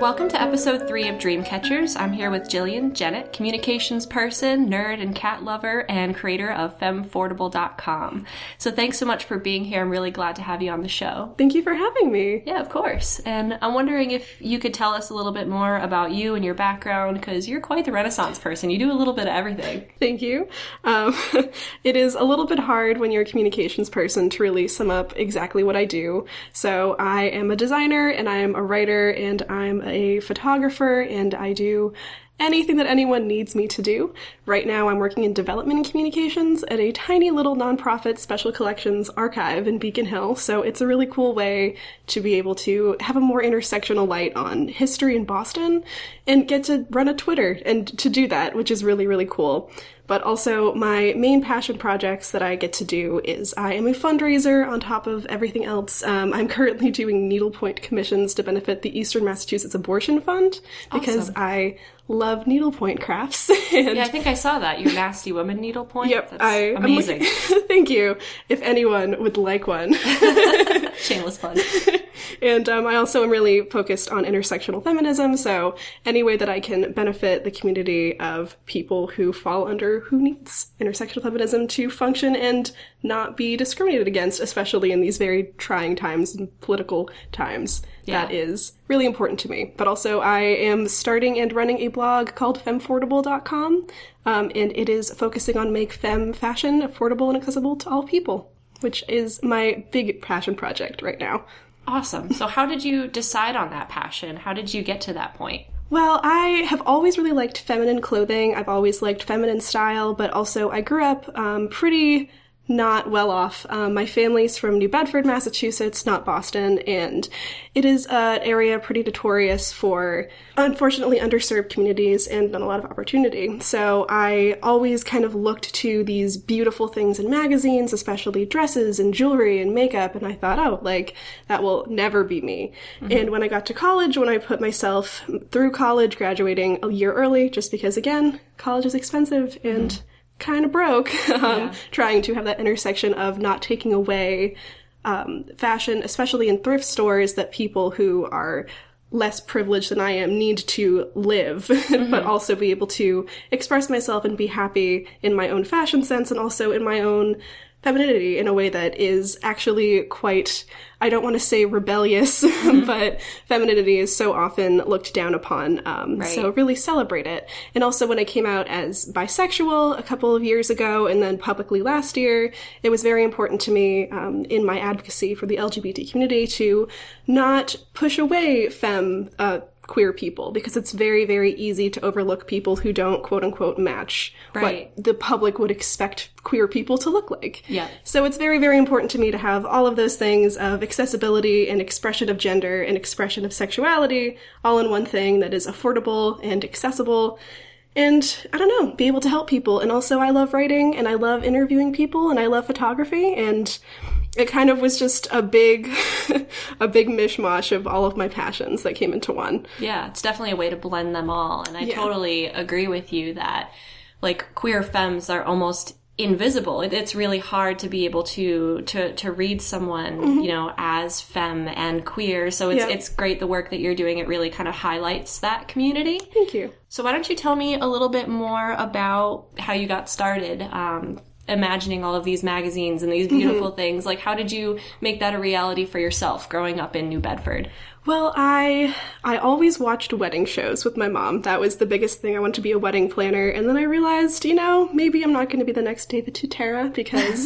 Welcome to episode 3 of Dreamcatchers. I'm here with Jillian, Jennett, communications person, nerd and cat lover, and creator of Femmefordable.com. So thanks so much for being here. I'm really glad to have you on the show. Thank you for having me. Yeah, of course. And I'm wondering if you could tell us a little bit more about you and your background, because you're quite the Renaissance person. You do a little bit of everything. Thank you. It is a little bit hard when you're a communications person to really sum up exactly what I do. So I am a designer, and I am a writer, and I'm a photographer, and I do anything that anyone needs me to do. Right now I'm working in development and communications at a tiny little nonprofit special collections archive in Beacon Hill, so it's a really cool way to be able to have a more intersectional light on history in Boston and get to run a Twitter and to do that, which is really, really cool. But also my main passion projects that I get to do is I am a fundraiser on top of everything else. I'm currently doing needlepoint commissions to benefit the Eastern Massachusetts Abortion Fund because Awesome. I love needlepoint crafts. And Yeah, I think I saw that. Your nasty woman needlepoint. Yep, That's amazing. Thank you. If anyone would like one. Shameless plug. And I also am really focused on intersectional feminism, so any way that I can benefit the community of people who fall under who needs intersectional feminism to function and not be discriminated against, especially in these very trying times and political times. Yeah. That is really important to me. But also I am starting and running a blog called Femmefordable.com, and it is focusing on make femme fashion affordable and accessible to all people, which is my big passion project right now. Awesome. So how did you decide on that passion? How did you get to that point? Well, I have always really liked feminine clothing. I've always liked feminine style, but also I grew up pretty not well off. My family's from New Bedford, Massachusetts, not Boston, and it is an area pretty notorious for, unfortunately, underserved communities and not a lot of opportunity. So I always kind of looked to these beautiful things in magazines, especially dresses and jewelry and makeup, and I thought, oh, like, that will never be me. Mm-hmm. And when I got to college, when I put myself through college, graduating a year early, just because, again, college is expensive and kind of broke, trying to have that intersection of not taking away fashion, especially in thrift stores that people who are less privileged than I am need to live, but also be able to express myself and be happy in my own fashion sense and also in my own femininity in a way that is actually quite, I don't want to say rebellious, but femininity is so often looked down upon. So really celebrate it. And also when I came out as bisexual a couple of years ago and then publicly last year, it was very important to me in my advocacy for the LGBT community to not push away queer people, because it's very, very easy to overlook people who don't quote unquote match what the public would expect queer people to look like. Yeah. So it's very, very important to me to have all of those things of accessibility and expression of gender and expression of sexuality all in one thing that is affordable and accessible. And, I don't know, be able to help people. And also I love writing and I love interviewing people and I love photography, and it kind of was just a big mishmash of all of my passions that came into one. Yeah, it's definitely a way to blend them all. And I totally agree with you that, like, queer femmes are almost invisible. It's really hard to be able to read someone, you know, as femme and queer. So it's great the work that you're doing. It really kind of highlights that community. Thank you. So why don't you tell me a little bit more about how you got started imagining all of these magazines and these beautiful things? Like, how did you make that a reality for yourself growing up in New Bedford? Well, I always watched wedding shows with my mom. That was the biggest thing. I wanted to be a wedding planner. And then I realized, you know, maybe I'm not going to be the next David Tutera, because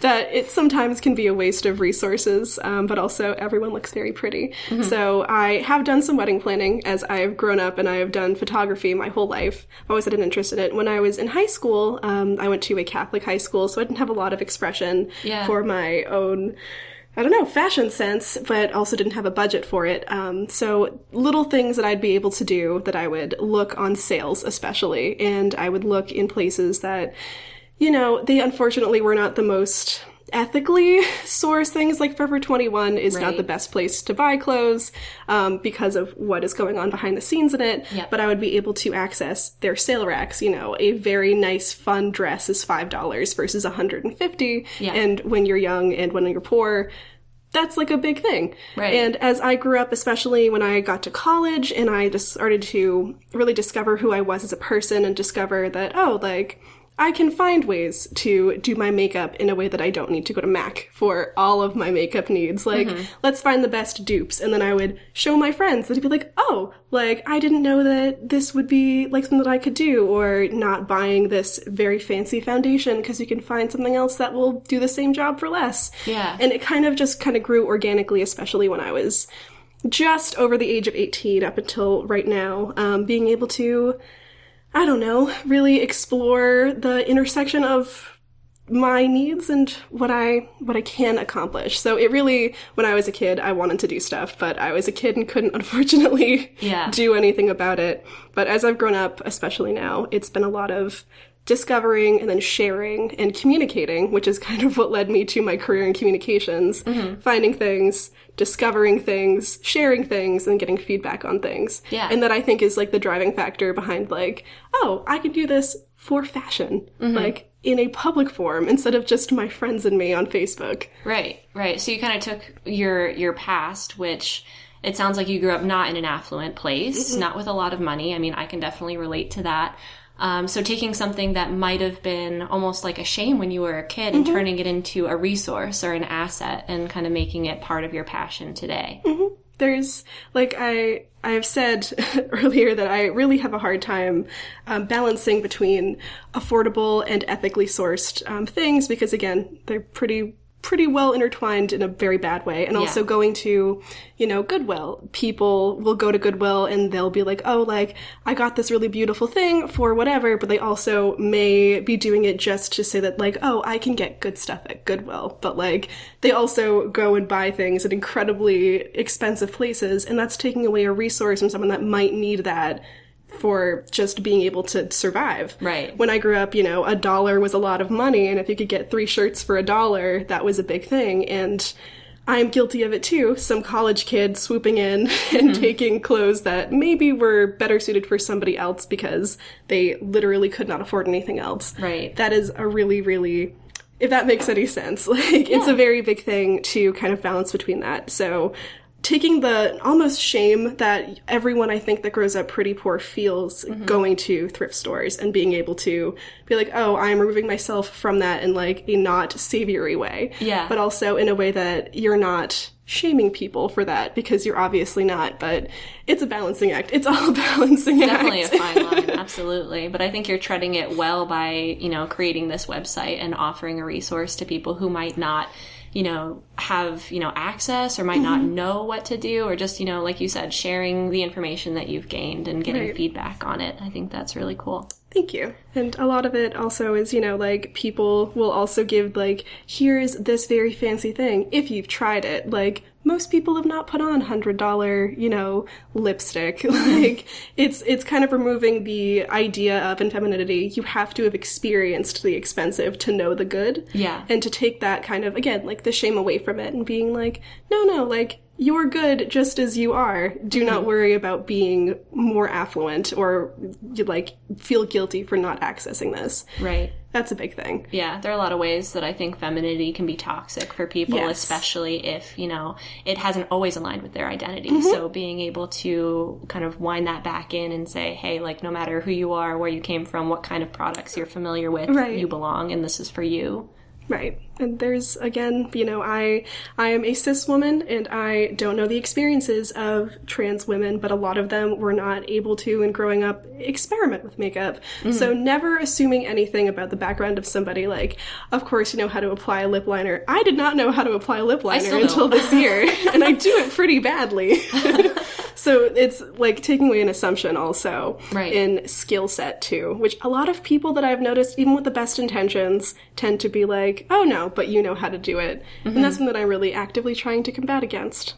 that it sometimes can be a waste of resources, but also everyone looks very pretty. So I have done some wedding planning as I've grown up, and I have done photography my whole life. I've always had an interest in it. When I was in high school, I went to a Catholic high school, so I didn't have a lot of expression for my own, I don't know, fashion sense, but also didn't have a budget for it. So little things that I'd be able to do, that I would look on sales especially, and I would look in places that, you know, they unfortunately were not the most ethically source things. Like Forever 21 is not the best place to buy clothes because of what is going on behind the scenes in it. But I would be able to access their sale racks. You know, a very nice, fun dress is $5 versus $150. And when you're young and when you're poor, that's like a big thing. Right. And as I grew up, especially when I got to college and I just started to really discover who I was as a person and discover that, oh, like, I can find ways to do my makeup in a way that I don't need to go to MAC for all of my makeup needs. Like, let's find the best dupes. And then I would show my friends. They'd be like, oh, like, I didn't know that this would be, like, something that I could do. Or not buying this very fancy foundation because you can find something else that will do the same job for less. Yeah. And it kind of grew organically, especially when I was just over the age of 18 up until right now, being able to, I don't know, really explore the intersection of my needs and what I can accomplish. So it really, when I was a kid, I wanted to do stuff, but I was a kid and couldn't, unfortunately, do anything about it. But as I've grown up, especially now, it's been a lot of discovering and then sharing and communicating, which is kind of what led me to my career in communications, finding things, discovering things, sharing things, and getting feedback on things. Yeah. And that I think is like the driving factor behind like, oh, I can do this for fashion, like in a public forum instead of just my friends and me on Facebook. Right, right. So you kind of took your past, which it sounds like you grew up not in an affluent place, not with a lot of money. I mean, I can definitely relate to that. So taking something that might have been almost like a shame when you were a kid and turning it into a resource or an asset and kind of making it part of your passion today. There's, like, I've said earlier that I really have a hard time balancing between affordable and ethically sourced things because, again, they're pretty well intertwined in a very bad way. And also going to, you know, Goodwill. People will go to Goodwill and they'll be like, oh, like, I got this really beautiful thing for whatever, but they also may be doing it just to say that, like, oh, I can get good stuff at Goodwill. But, like, they also go and buy things at incredibly expensive places, and that's taking away a resource from someone that might need that for just being able to survive. Right. When I grew up, you know, $1 was a lot of money, and if you could get 3 shirts for $1, that was a big thing. And I'm guilty of it too. Some college kid swooping in and taking clothes that maybe were better suited for somebody else because they literally could not afford anything else. Right. That is a really, really, if that makes any sense, like, it's a very big thing to kind of balance between that. So taking the almost shame that everyone I think that grows up pretty poor feels going to thrift stores and being able to be like, oh, I'm removing myself from that in like a not savory way. Yeah. But also in a way that you're not shaming people for that because you're obviously not, but it's a balancing act. It's all a balancing act. Definitely a fine line, absolutely. But I think you're treading it well by, you know, creating this website and offering a resource to people who might not, you know, have, you know, access or might not know what to do, or just, you know, like you said, sharing the information that you've gained and getting feedback on it. I think that's really cool. Thank you. And a lot of it also is, you know, like, people will also give, like, here's this very fancy thing if you've tried it. Like, most people have not put on $100, you know, lipstick. Like, it's kind of removing the idea of, in femininity, you have to have experienced the expensive to know the good. Yeah. And to take that kind of, again, like, the shame away from it and being like, no, like, you're good just as you are. Do not worry about being more affluent or, like, feel guilty for not accessing this. Right. That's a big thing. Yeah, there are a lot of ways that I think femininity can be toxic for people, especially if, you know, it hasn't always aligned with their identity. So being able to kind of wind that back in and say, hey, like, no matter who you are, where you came from, what kind of products you're familiar with, you belong, and this is for you. Right. And there's, again, you know, I am a cis woman, and I don't know the experiences of trans women, but a lot of them were not able to, in growing up, experiment with makeup. So never assuming anything about the background of somebody. Like, of course, you know how to apply a lip liner. I did not know how to apply a lip liner until this year, and I do it pretty badly. So it's, like, taking away an assumption also in skill set, too, which a lot of people that I've noticed, even with the best intentions, tend to be like, oh, no, but you know how to do it. And that's something that I'm really actively trying to combat against.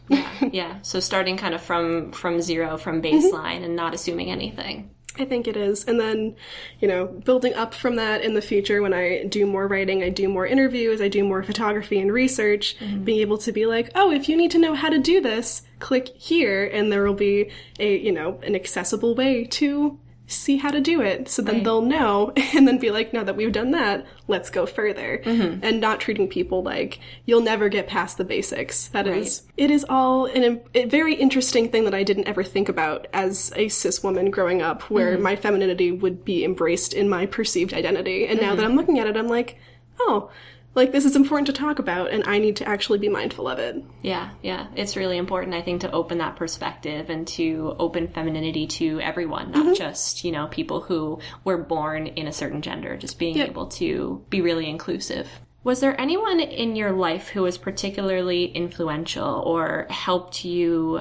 Yeah. So starting kind of from zero, from baseline, and not assuming anything. I think it is. And then, you know, building up from that in the future, when I do more writing, I do more interviews, I do more photography and research, being able to be like, oh, if you need to know how to do this, click here, and there will be a, you know, an accessible way to see how to do it. So then they'll know, and then be like, now that we've done that, let's go further. And not treating people like, you'll never get past the basics. That is, it is all a very interesting thing that I didn't ever think about as a cis woman growing up, where my femininity would be embraced in my perceived identity. And now that I'm looking at it, I'm like, oh, like, this is important to talk about, and I need to actually be mindful of it. Yeah. It's really important, I think, to open that perspective and to open femininity to everyone, not just, people who were born in a certain gender, just being able to be really inclusive. Was there anyone in your life who was particularly influential or helped you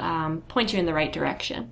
point you in the right direction?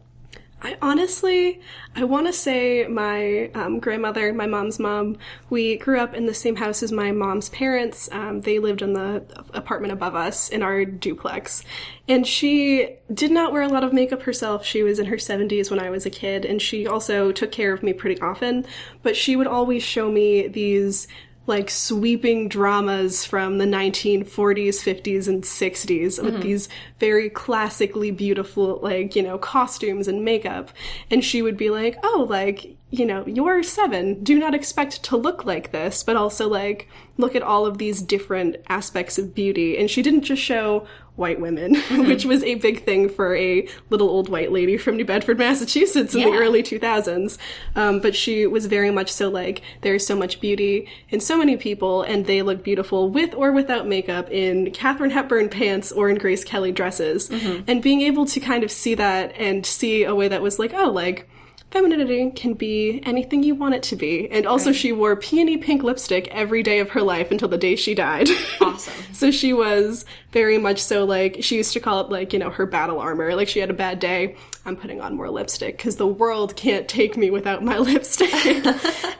I want to say my grandmother, my mom's mom, we grew up in the same house as my mom's parents. They lived in the apartment above us in our duplex. And she did not wear a lot of makeup herself. She was in her 70s when I was a kid, and she also took care of me pretty often. But she would always show me these like sweeping dramas from the 1940s, 50s, and 60s with these very classically beautiful, like, costumes and makeup. And she would be like, oh, like, you're 7. Do not expect to look like this, but also, like, look at all of these different aspects of beauty. And she didn't just show white women, which was a big thing for a little old white lady from New Bedford, Massachusetts in the early 2000s. But she was very much so like, there's so much beauty in so many people, and they look beautiful with or without makeup, in Katharine Hepburn pants or in Grace Kelly dresses. And being able to kind of see that and see a way that was like, oh, like, femininity can be anything you want it to be. And also she wore peony pink lipstick every day of her life until the day she died. Awesome. So she was very much so like, she used to call it like, her battle armor. Like, she had a bad day, I'm putting on more lipstick because the world can't take me without my lipstick.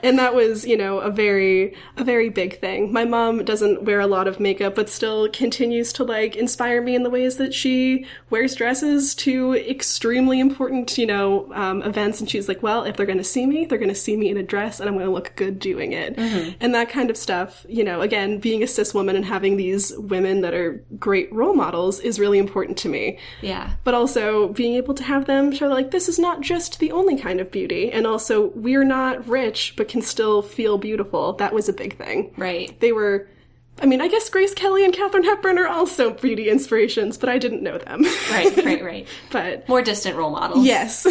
And that was, a very big thing. My mom doesn't wear a lot of makeup, but still continues to like inspire me in the ways that she wears dresses to extremely important, events. And she's like, well, if they're going to see me, they're going to see me in a dress, and I'm going to look good doing it. And that kind of stuff, again, being a cis woman and having these women that are great role models is really important to me. Yeah. But also being able to have them show that, like, this is not just the only kind of beauty. And also, we're not rich, but can still feel beautiful. That was a big thing. Right. They were, I guess Grace Kelly and Katharine Hepburn are also beauty inspirations, but I didn't know them. Right. But more distant role models. Yes.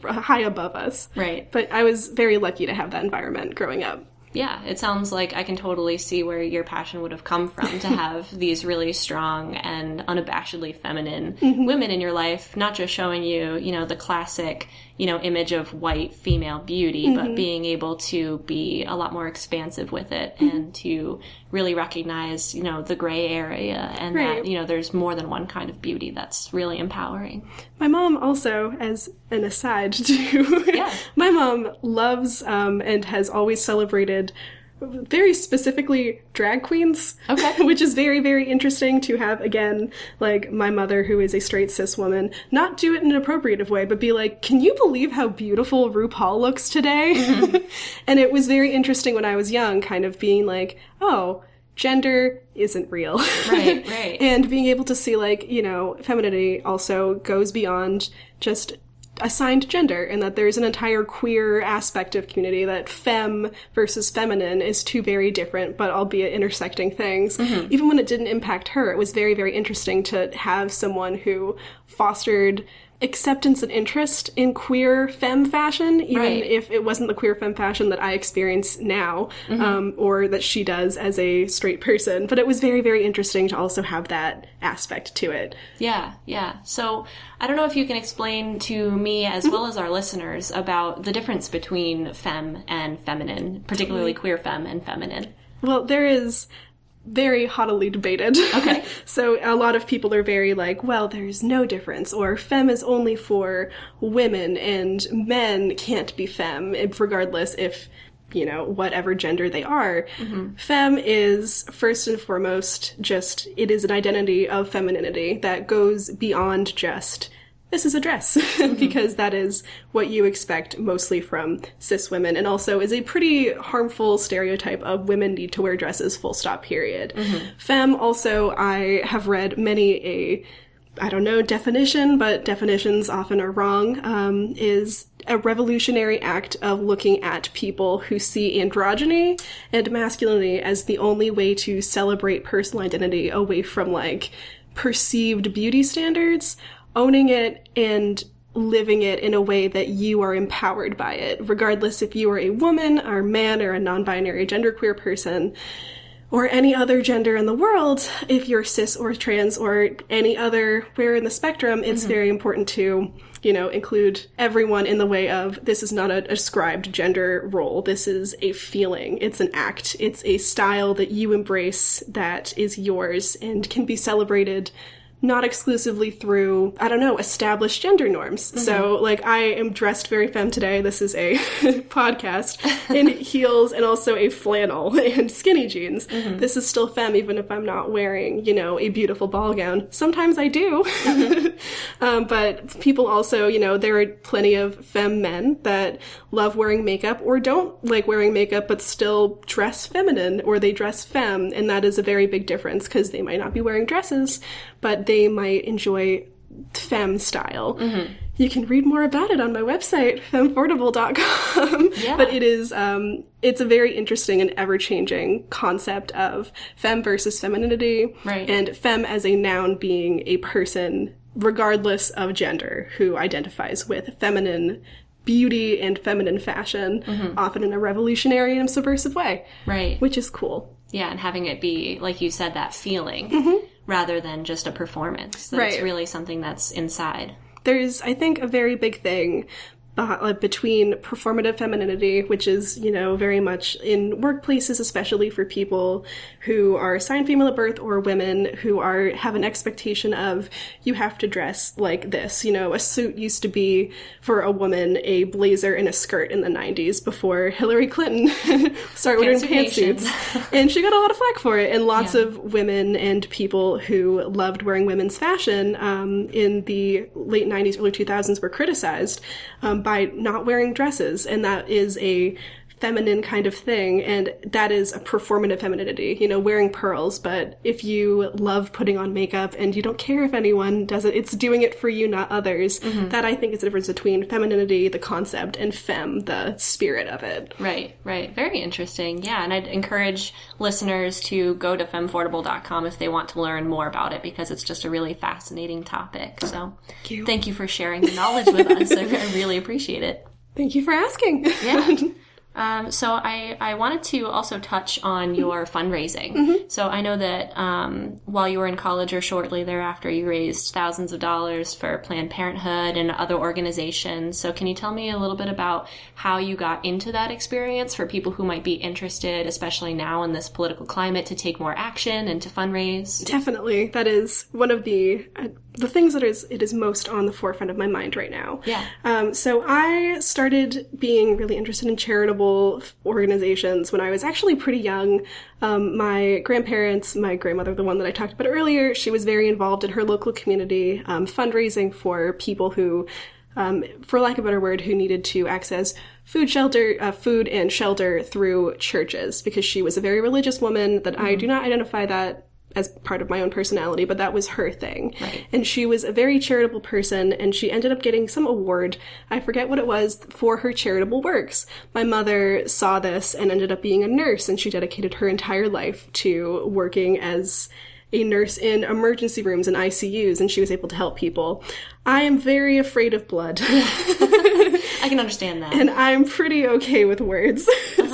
High above us. Right. But I was very lucky to have that environment growing up. Yeah, it sounds like I can totally see where your passion would have come from to have these really strong and unabashedly feminine women in your life, not just showing you, the classic, image of white female beauty, but being able to be a lot more expansive with it and to really recognize, the gray area and that, there's more than one kind of beauty. That's really empowering. My mom also, as an aside too, my mom loves and has always celebrated very specifically drag queens, which is very, very interesting to have, again, like, my mother, who is a straight cis woman, not do it in an appropriative way, but be like, can you believe how beautiful RuPaul looks today? And it was very interesting when I was young, kind of being like, oh, gender isn't real. Right. And being able to see, like, femininity also goes beyond just assigned gender, and that there's an entire queer aspect of community, that femme versus feminine is two very different but albeit intersecting things. Even when it didn't impact her, it was very, very interesting to have someone who fostered acceptance and interest in queer femme fashion, even if it wasn't the queer femme fashion that I experience now, or that she does as a straight person. But it was very, very interesting to also have that aspect to it. Yeah. So I don't know if you can explain to me as well as our listeners about the difference between femme and feminine, particularly queer femme and feminine. Well, there is very haughtily debated. So a lot of people are very like, well, there's no difference, or femme is only for women and men can't be femme, regardless if, whatever gender they are. Femme is, first and foremost, it is an identity of femininity that goes beyond just, this is a dress, because that is what you expect mostly from cis women, and also is a pretty harmful stereotype of women need to wear dresses, full stop, period. Femme also, I have read many a I don't know, definition, but definitions often are wrong, is a revolutionary act of looking at people who see androgyny and masculinity as the only way to celebrate personal identity away from, like, perceived beauty standards, owning it and living it in a way that you are empowered by it, regardless if you are a woman or a man or a non-binary genderqueer person or any other gender in the world. If you're cis or trans or any other where in the spectrum, it's very important to, you know, include everyone in the way of, this is not an ascribed gender role. This is a feeling. It's an act. It's a style that you embrace that is yours and can be celebrated not exclusively through, I don't know, established gender norms. So, like, I am dressed very femme today. This is a podcast in heels and also a flannel and skinny jeans. This is still femme, even if I'm not wearing, you know, a beautiful ball gown. Sometimes I do. But people also, you know, there are plenty of femme men that love wearing makeup or don't like wearing makeup but still dress feminine, or they dress femme, and that is a very big difference because they might not be wearing dresses, but they might enjoy femme style. You can read more about it on my website, femmefordable.com. Yeah. But it is, it's a very interesting and ever-changing concept of femme versus femininity, and femme as a noun being a person, regardless of gender, who identifies with feminine beauty and feminine fashion, often in a revolutionary and subversive way. Which is cool. Yeah, and having it be, like you said, that feeling, rather than just a performance. That's really something that's inside. There's, I think, a very big thing between performative femininity, which is, you know, very much in workplaces, especially for people who are assigned female at birth or women who have an expectation of, you have to dress like this. You know, a suit used to be, for a woman, a blazer and a skirt in the 90s before Hillary Clinton started wearing pantsuits. And she got a lot of flack for it. And lots of women and people who loved wearing women's fashion in the late 90s, early 2000s were criticized by not wearing dresses, and that is a feminine kind of thing, and that is a performative femininity, you know, wearing pearls. But if you love putting on makeup and you don't care if anyone does it, it's doing it for you, not others. That, I think, is the difference between femininity, the concept, and femme, the spirit of it. Right. Very interesting. Yeah, and I'd encourage listeners to go to femmefordable.com if they want to learn more about it, because it's just a really fascinating topic. So thank you for sharing the knowledge with us. I really appreciate it. Thank you for asking. Yeah. So I wanted to also touch on your fundraising. So I know that while you were in college or shortly thereafter, you raised thousands of dollars for Planned Parenthood and other organizations. So can you tell me a little bit about how you got into that experience for people who might be interested, especially now in this political climate, to take more action and to fundraise? Definitely. That is one of the things that it is most on the forefront of my mind right now. Yeah. So I started being really interested in charitable organizations when I was actually pretty young. My grandparents, my grandmother, the one that I talked about earlier, she was very involved in her local community, fundraising for people who, for lack of a better word, who needed to access food and shelter through churches, because she was a very religious woman. That I do not identify that as part of my own personality, but that was her thing. And she was a very charitable person, and she ended up getting some award, I forget what it was, for her charitable works. My mother saw this and ended up being a nurse, and she dedicated her entire life to working as a nurse in emergency rooms and ICUs, and she was able to help people. I am very afraid of blood. I can understand that. And I'm pretty okay with words.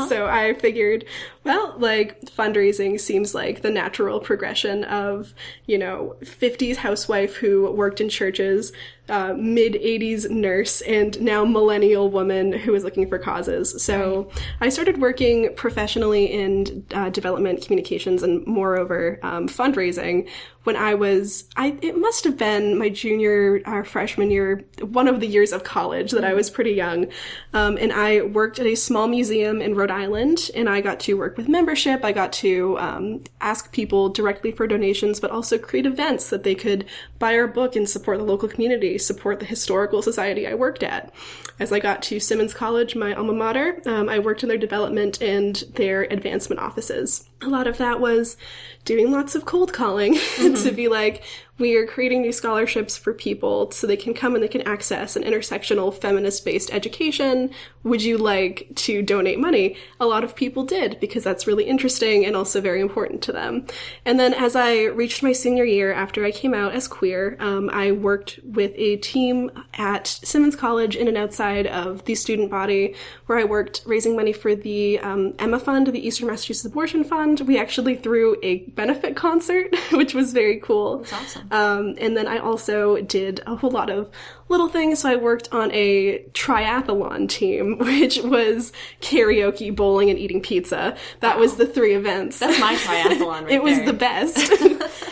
So I figured, well, like, fundraising seems like the natural progression of, you know, 50s housewife who worked in churches, mid-80s nurse, and now millennial woman who is looking for causes. So I started working professionally in development communications and, moreover, fundraising when it must have been my junior or freshman year, one of the years of college that I was pretty young. And I worked at a small museum in Rhode Island, and I got to work with membership. I got to ask people directly for donations, but also create events that they could buy our book and support the local community, support the historical society I worked at. As I got to Simmons College, my alma mater, I worked in their development and their advancement offices. a lot of that was doing lots of cold calling to be like, we are creating new scholarships for people so they can come and they can access an intersectional feminist-based education. Would you like to donate money? A lot of people did, because that's really interesting and also very important to them. And then as I reached my senior year after I came out as queer, I worked with a team at Simmons College in and outside of the student body, where I worked raising money for the Emma Fund, the Eastern Massachusetts Abortion Fund. We actually threw a benefit concert, which was very cool. That's awesome. And then I also did a whole lot of little things. So I worked on a triathlon team, which was karaoke, bowling, and eating pizza. That was the 3 events. That's my triathlon right It was there. the best.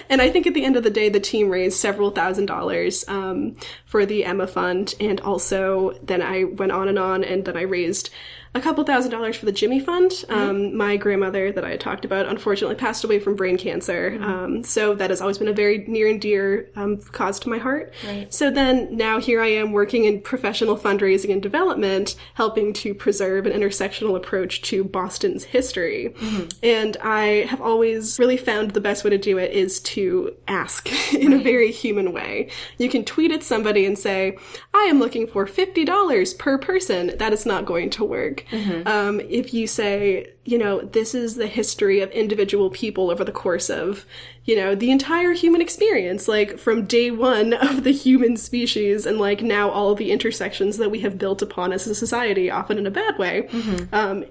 And I think at the end of the day, the team raised several $1,000s for the Emma Fund. And also then I went on, and then I raised a couple $1,000s for the Jimmy Fund. My grandmother that I had talked about unfortunately passed away from brain cancer. So that has always been a very near and dear cause to my heart. Right. So then now here I am working in professional fundraising and development, helping to preserve an intersectional approach to Boston's history. And I have always really found the best way to do it is to ask in a very human way. You can tweet at somebody and say, I am looking for $50 per person. That is not going to work. If you say, this is the history of individual people over the course of, the entire human experience, like from day one of the human species, and like now all of the intersections that we have built upon as a society, often in a bad way,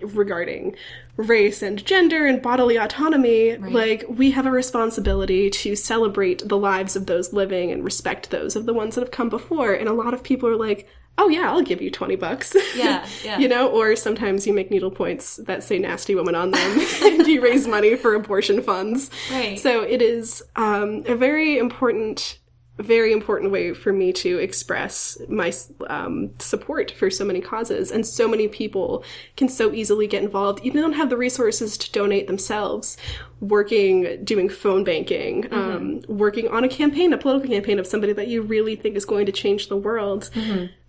regarding race and gender and bodily autonomy, like we have a responsibility to celebrate the lives of those living and respect those of the ones that have come before. And a lot of people are like, oh yeah, I'll give you $20. Yeah. Or sometimes you make needle points that say nasty woman on them and you raise money for abortion funds. Right. So it is a very important way for me to express my support for so many causes. And so many people can so easily get involved, even don't have the resources to donate themselves, doing phone banking, working on a political campaign of somebody that you really think is going to change the world.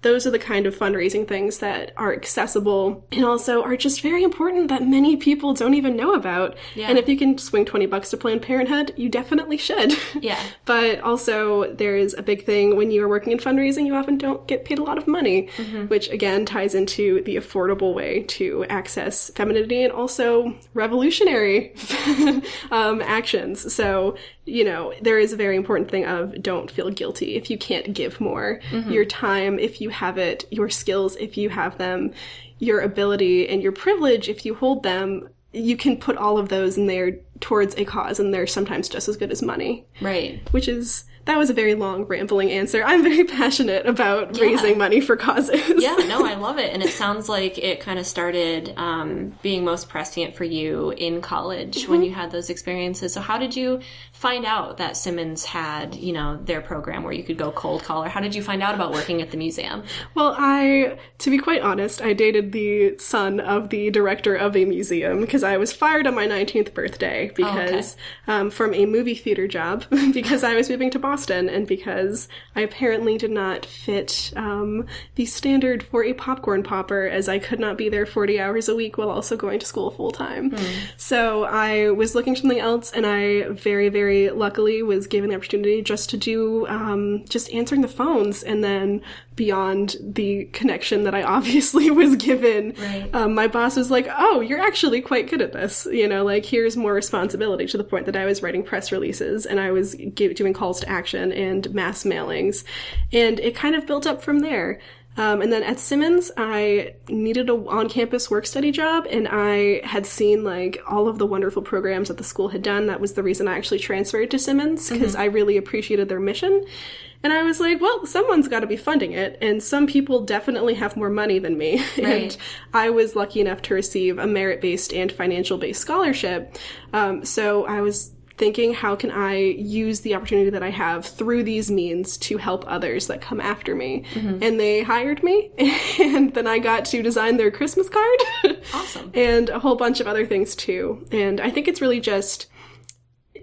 Those are the kind of fundraising things that are accessible and also are just very important that many people don't even know about. Yeah. And if you can swing $20 to Planned Parenthood, you definitely should. Yeah. But also there is a big thing when you are working in fundraising, you often don't get paid a lot of money, which again ties into the affordable way to access femininity and also revolutionary actions. So, there is a very important thing of don't feel guilty if you can't give more. Your time, if you have it, your skills, if you have them, your ability and your privilege, if you hold them, you can put all of those in there towards a cause, and they're sometimes just as good as money. Right. That was a very long, rambling answer. I'm very passionate about raising money for causes. Yeah, no, I love it. And it sounds like it kind of started being most prescient for you in college when you had those experiences. So how did you find out that Simmons had, their program where you could go cold call? Or how did you find out about working at the museum? Well, to be quite honest, I dated the son of the director of a museum because I was fired on my 19th birthday because from a movie theater job because I was moving to Boston. And because I apparently did not fit the standard for a popcorn popper, as I could not be there 40 hours a week while also going to school full time. So I was looking for something else, and I very, very luckily was given the opportunity just to do just answering the phones, and then beyond the connection that I obviously was given, my boss was like, oh, you're actually quite good at this. Here's more responsibility, to the point that I was writing press releases and I was doing calls to action and mass mailings. And it kind of built up from there. And then at Simmons, I needed an on-campus work-study job, and I had seen, all of the wonderful programs that the school had done. That was the reason I actually transferred to Simmons, because I really appreciated their mission. And I was like, well, someone's got to be funding it, and some people definitely have more money than me. And I was lucky enough to receive a merit-based and financial-based scholarship. So I was thinking, how can I use the opportunity that I have through these means to help others that come after me? And they hired me, and then I got to design their Christmas card. Awesome. And a whole bunch of other things too. And I think it's really just,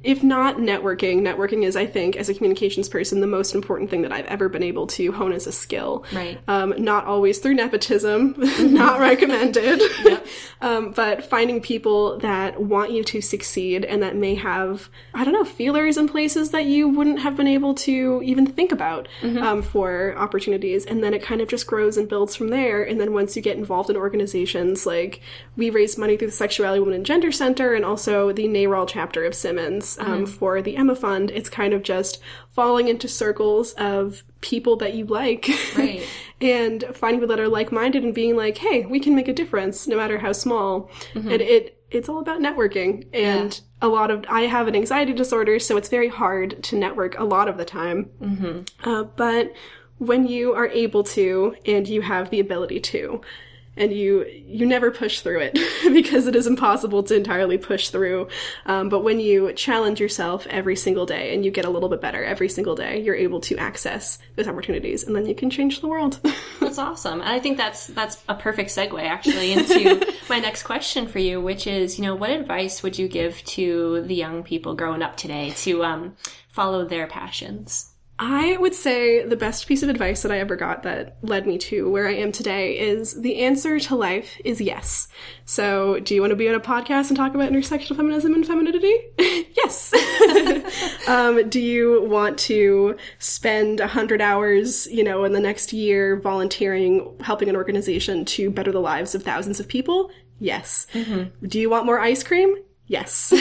if not networking is, I think, as a communications person, the most important thing that I've ever been able to hone as a skill. Right. Not always through nepotism, not recommended, but finding people that want you to succeed and that may have, I don't know, feelers in places that you wouldn't have been able to even think about for opportunities. And then it kind of just grows and builds from there. And then once you get involved in organizations, like we raise money through the Sexuality, Women, and Gender Center and also the NARAL chapter of Simmons for the Emma Fund, it's kind of just falling into circles of people that you like right. and finding people that are like-minded and being like, hey, we can make a difference no matter how small. And it's all about networking. And I have an anxiety disorder, so it's very hard to network a lot of the time. But when you are able to and you have the ability to, and you never push through it because it is impossible to entirely push through. But when you challenge yourself every single day and you get a little bit better every single day, you're able to access those opportunities, and then you can change the world. That's awesome. And I think that's a perfect segue actually into my next question for you, which is, what advice would you give to the young people growing up today to follow their passions? I would say the best piece of advice that I ever got that led me to where I am today is the answer to life is yes. So do you want to be on a podcast and talk about intersectional feminism and femininity? Yes. Do you want to spend 100 hours, in the next year volunteering, helping an organization to better the lives of thousands of people? Yes. Do you want more ice cream? Yes.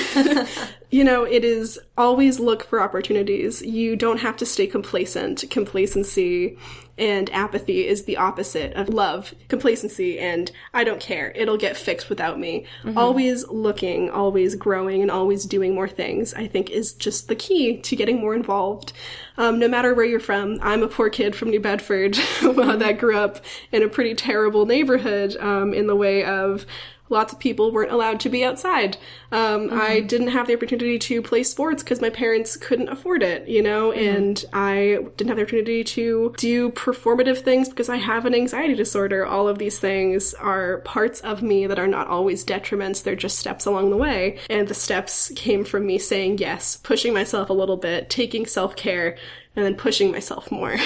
It is always look for opportunities. You don't have to stay complacent. Complacency and apathy is the opposite of love. Complacency and I don't care. It'll get fixed without me. Always looking, always growing, and always doing more things, I think is just the key to getting more involved. No matter where you're from. I'm a poor kid from New Bedford that grew up in a pretty terrible neighborhood in the way of lots of people weren't allowed to be outside. I didn't have the opportunity to play sports because my parents couldn't afford it, and I didn't have the opportunity to do performative things because I have an anxiety disorder. All of these things are parts of me that are not always detriments. They're just steps along the way. And the steps came from me saying yes, pushing myself a little bit, taking self-care, and then pushing myself more.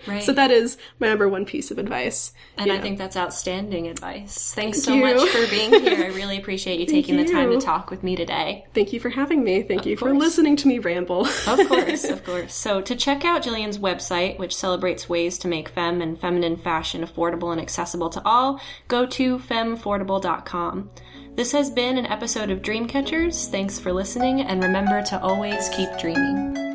Right. So that is my number one piece of advice. And I think that's outstanding advice. Thanks so much for being here. I really appreciate you taking the time to talk with me today. Thank you for having me. Thank you for listening to me ramble. Of course, of course. So to check out Jillian's website, which celebrates ways to make femme and feminine fashion affordable and accessible to all, go to femmefordable.com. This has been an episode of Dreamcatchers. Thanks for listening, and remember to always keep dreaming.